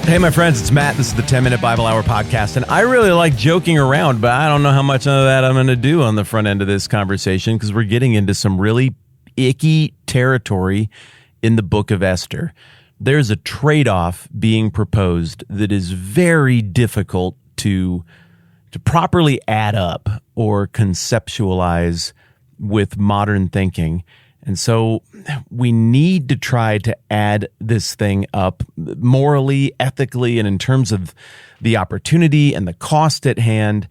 Hey, my friends, it's Matt. This is the 10-Minute Bible Hour podcast, and I really like joking around, but I don't know how much of that I'm going to do on the front end of this conversation because we're getting into some really icky territory in the book of Esther. There's a trade-off being proposed that is very difficult to properly add up or conceptualize with modern thinking. And so we need to try to add this thing up morally, ethically, and in terms of the opportunity and the cost at hand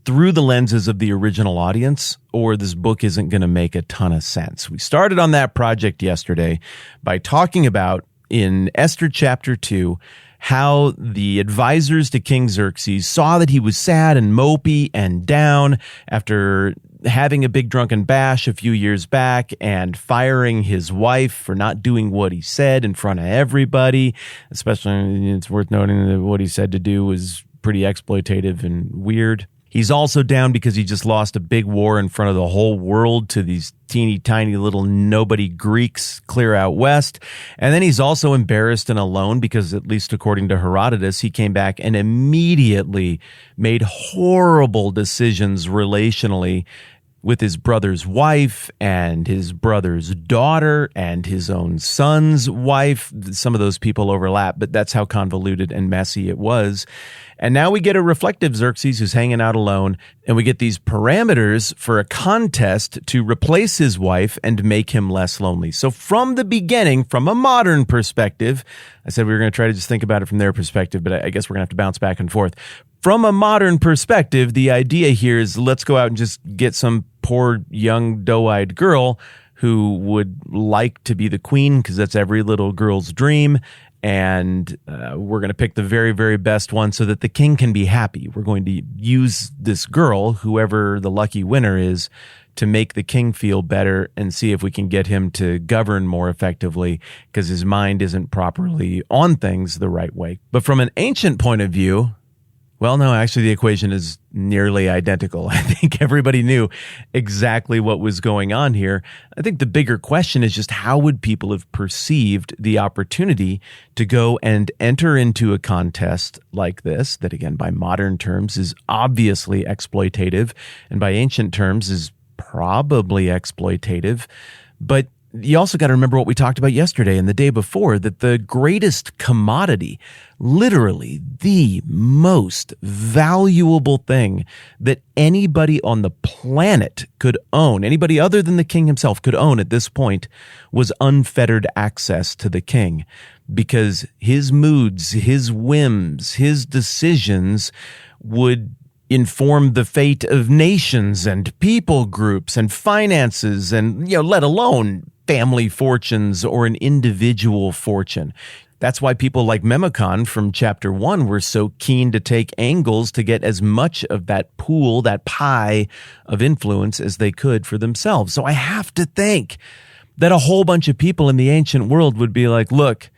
through the lenses of the original audience, or this book isn't going to make a ton of sense. We started on that project yesterday by talking about, in Esther chapter 2, how the advisors to King Xerxes saw that he was sad and mopey and down after having a big drunken bash a few years back and firing his wife for not doing what he said in front of everybody. Especially, it's worth noting that what he said to do was pretty exploitative and weird. He's also down because he just lost a big war in front of the whole world to these teeny tiny little nobody Greeks clear out west. And then he's also embarrassed and alone because, at least according to Herodotus, he came back and immediately made horrible decisions relationally with his brother's wife and his brother's daughter and his own son's wife. Some of those people overlap, but that's how convoluted and messy it was. And now we get a reflective Xerxes who's hanging out alone, and we get these parameters for a contest to replace his wife and make him less lonely. So from the beginning, from a modern perspective, I said we were going to try to just think about it from their perspective, but I guess we're going to have to bounce back and forth. From a modern perspective, the idea here is let's go out and just get some poor young doe-eyed girl who would like to be the queen because that's every little girl's dream. And we're going to pick the very, very best one so that the king can be happy. We're going to use this girl, whoever the lucky winner is, to make the king feel better and see if we can get him to govern more effectively because his mind isn't properly on things the right way. But from an ancient point of view, well, no, actually the equation is nearly identical. I think everybody knew exactly what was going on here. I think the bigger question is just how would people have perceived the opportunity to go and enter into a contest like this, that again, by modern terms is obviously exploitative and by ancient terms is probably exploitative. But you also got to remember what we talked about yesterday and the day before, that the greatest commodity, literally the most valuable thing that anybody on the planet could own, anybody other than the king himself could own at this point, was unfettered access to the king. Because his moods, his whims, his decisions would inform the fate of nations and people groups and finances and, let alone family fortunes or an individual fortune. That's why people like Memicon from chapter 1 were so keen to take angles to get as much of that pool, that pie of influence as they could for themselves. So I have to think that a whole bunch of people in the ancient world would be like, look,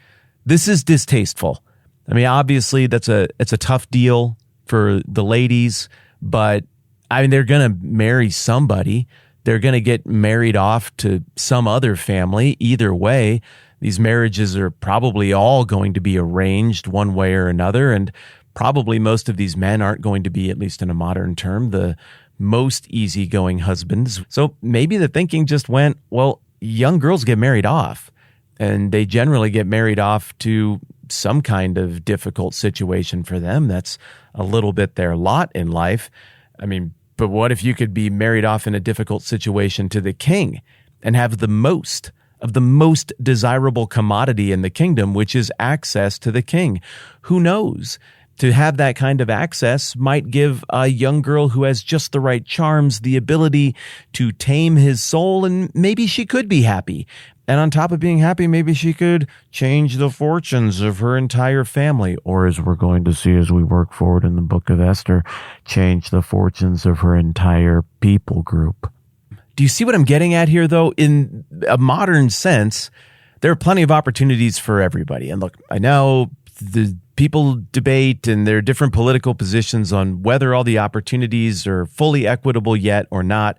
this is distasteful. I mean, obviously it's a tough deal for the ladies, but I mean, they're going to marry somebody. They're going to get married off to some other family. Either way, these marriages are probably all going to be arranged one way or another, and probably most of these men aren't going to be, at least in a modern term, the most easygoing husbands. So maybe the thinking just went, well, young girls get married off, and they generally get married off to some kind of difficult situation for them. That's a little bit their lot in life. I mean, but what if you could be married off in a difficult situation to the king and have the most of the most desirable commodity in the kingdom, which is access to the king? Who knows? To have that kind of access might give a young girl who has just the right charms the ability to tame his soul, and maybe she could be happy. And on top of being happy, maybe she could change the fortunes of her entire family. Or, as we're going to see as we work forward in the book of Esther, change the fortunes of her entire people group. Do you see what I'm getting at here, though? In a modern sense, there are plenty of opportunities for everybody. And look, I know the people debate and there are different political positions on whether all the opportunities are fully equitable yet or not.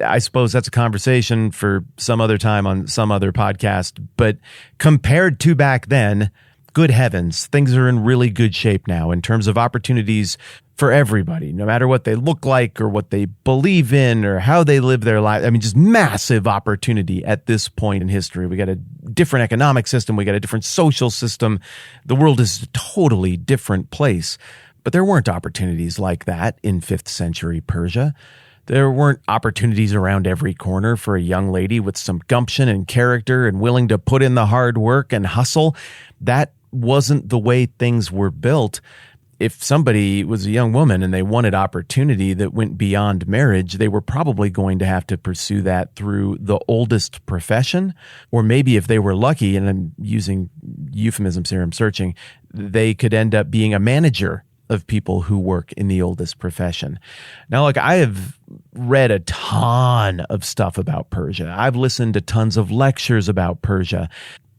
I suppose that's a conversation for some other time on some other podcast. But compared to back then, good heavens, things are in really good shape now in terms of opportunities for everybody, no matter what they look like or what they believe in or how they live their life. I mean, just massive opportunity at this point in history. We got a different economic system. We got a different social system. The world is a totally different place. But there weren't opportunities like that in 5th century Persia. There weren't opportunities around every corner for a young lady with some gumption and character and willing to put in the hard work and hustle. That wasn't the way things were built. If somebody was a young woman and they wanted opportunity that went beyond marriage, they were probably going to have to pursue that through the oldest profession, or maybe if they were lucky, and I'm using euphemisms here, I'm searching, they could end up being a manager of people who work in the oldest profession. Now, look, I have read a ton of stuff about Persia. I've listened to tons of lectures about Persia.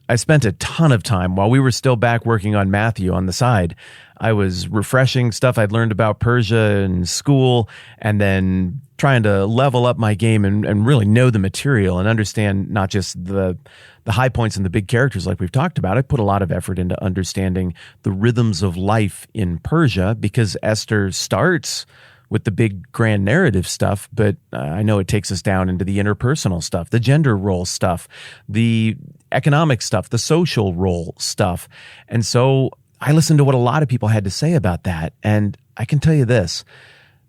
I spent a ton of time while we were still back working on Matthew on the side. I was refreshing stuff I'd learned about Persia in school and then trying to level up my game and really know the material and understand not just the high points and the big characters like we've talked about. I put a lot of effort into understanding the rhythms of life in Persia because Esther starts with the big grand narrative stuff, but I know it takes us down into the interpersonal stuff, the gender role stuff, the economic stuff, the social role stuff. And so I listened to what a lot of people had to say about that. And I can tell you this,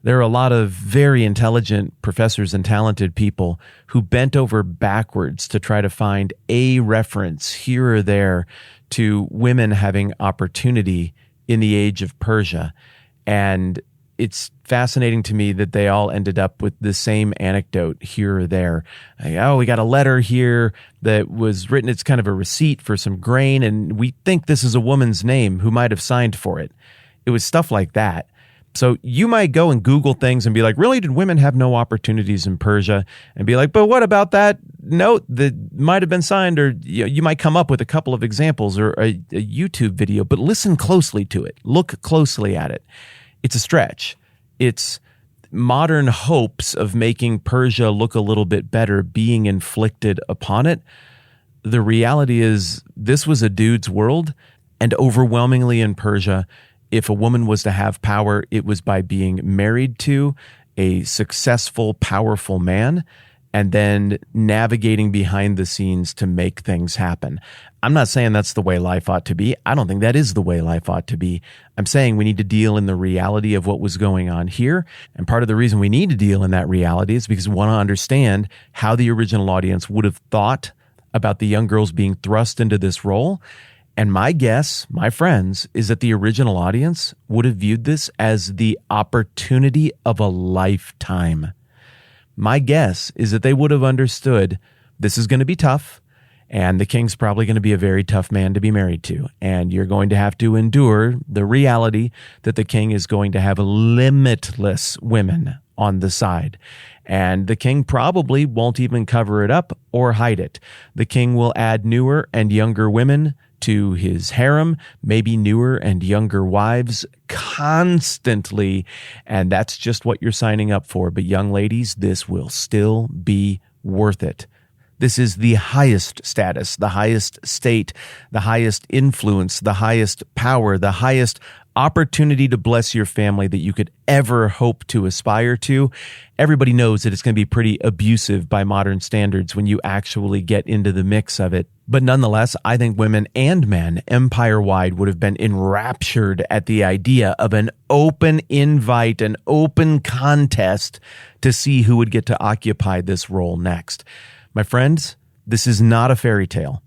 there are a lot of very intelligent professors and talented people who bent over backwards to try to find a reference here or there to women having opportunity in the age of Persia. And it's fascinating to me that they all ended up with the same anecdote here or there. Like, oh, we got a letter here that was written. It's kind of a receipt for some grain, and we think this is a woman's name who might have signed for it. It was stuff like that. So you might go and Google things and be like, really, did women have no opportunities in Persia? And be like, but what about that note that might have been signed? Or you might come up with a couple of examples or a YouTube video, but listen closely to it. Look closely at it. It's a stretch. It's modern hopes of making Persia look a little bit better being inflicted upon it. The reality is this was a dude's world, and overwhelmingly in Persia, if a woman was to have power, it was by being married to a successful, powerful man and then navigating behind the scenes to make things happen. I'm not saying that's the way life ought to be. I don't think that is the way life ought to be. I'm saying we need to deal in the reality of what was going on here. And part of the reason we need to deal in that reality is because we want to understand how the original audience would have thought about the young girls being thrust into this role. And my guess, my friends, is that the original audience would have viewed this as the opportunity of a lifetime. My guess is that they would have understood this is going to be tough, and the king's probably going to be a very tough man to be married to. And you're going to have to endure the reality that the king is going to have limitless women on the side. And the king probably won't even cover it up or hide it. The king will add newer and younger women to his harem, maybe newer and younger wives constantly. And that's just what you're signing up for. But young ladies, this will still be worth it. This is the highest status, the highest state, the highest influence, the highest power, the highest opportunity to bless your family that you could ever hope to aspire to. Everybody knows that it's going to be pretty abusive by modern standards when you actually get into the mix of it. But nonetheless, I think women and men empire-wide would have been enraptured at the idea of an open invite, an open contest to see who would get to occupy this role next. My friends, this is not a fairy tale.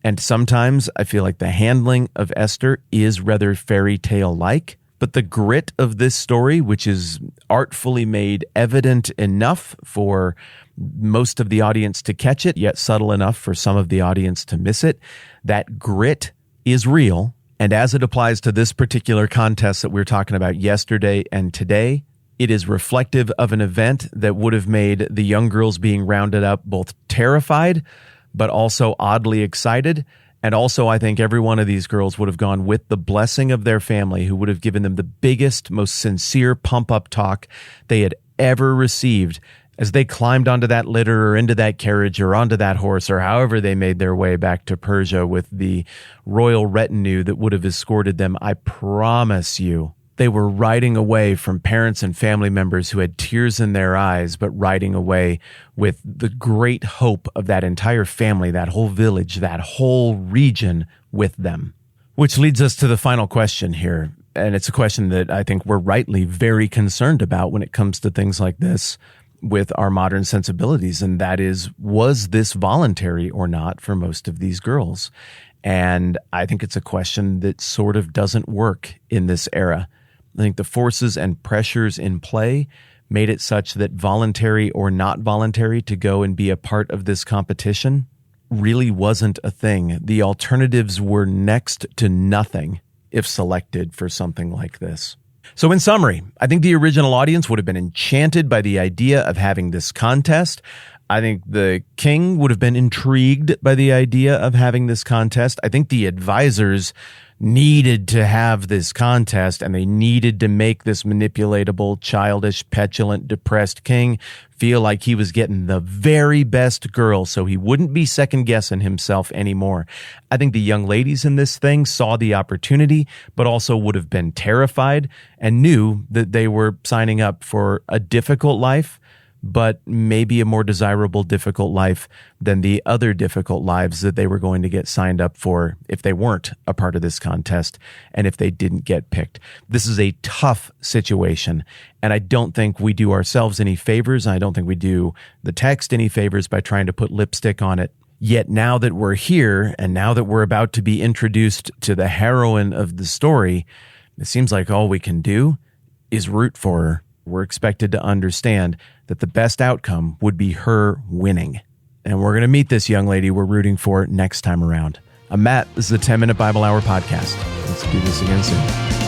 And sometimes I feel like the handling of Esther is rather fairy tale-like, but the grit of this story, which is artfully made evident enough for most of the audience to catch it, yet subtle enough for some of the audience to miss it, that grit is real. And as it applies to this particular contest that we were talking about yesterday and today, it is reflective of an event that would have made the young girls being rounded up both terrified, but also oddly excited. And also, I think every one of these girls would have gone with the blessing of their family, who would have given them the biggest, most sincere pump-up talk they had ever received, As they climbed onto that litter or into that carriage or onto that horse or however they made their way back to Persia with the royal retinue that would have escorted them, I promise you, they were riding away from parents and family members who had tears in their eyes, but riding away with the great hope of that entire family, that whole village, that whole region with them. Which leads us to the final question here. And it's a question that I think we're rightly very concerned about when it comes to things like this with our modern sensibilities. And that is, was this voluntary or not for most of these girls? And I think it's a question that sort of doesn't work in this era. I think the forces and pressures in play made it such that voluntary or not voluntary to go and be a part of this competition really wasn't a thing. The alternatives were next to nothing if selected for something like this. So in summary, I think the original audience would have been enchanted by the idea of having this contest. I think the king would have been intrigued by the idea of having this contest. I think the advisors needed to have this contest, and they needed to make this manipulatable, childish, petulant, depressed king feel like he was getting the very best girl so he wouldn't be second-guessing himself anymore. I think the young ladies in this thing saw the opportunity, but also would have been terrified and knew that they were signing up for a difficult life, but maybe a more desirable difficult life than the other difficult lives that they were going to get signed up for if they weren't a part of this contest and if they didn't get picked. This is a tough situation, and I don't think we do ourselves any favors. I don't think we do the text any favors by trying to put lipstick on it. Yet now that we're here and now that we're about to be introduced to the heroine of the story, it seems like all we can do is root for her. We're expected to understand that the best outcome would be her winning. And we're going to meet this young lady we're rooting for next time around. I'm Matt. This is the 10-Minute Bible Hour Podcast. Let's do this again soon.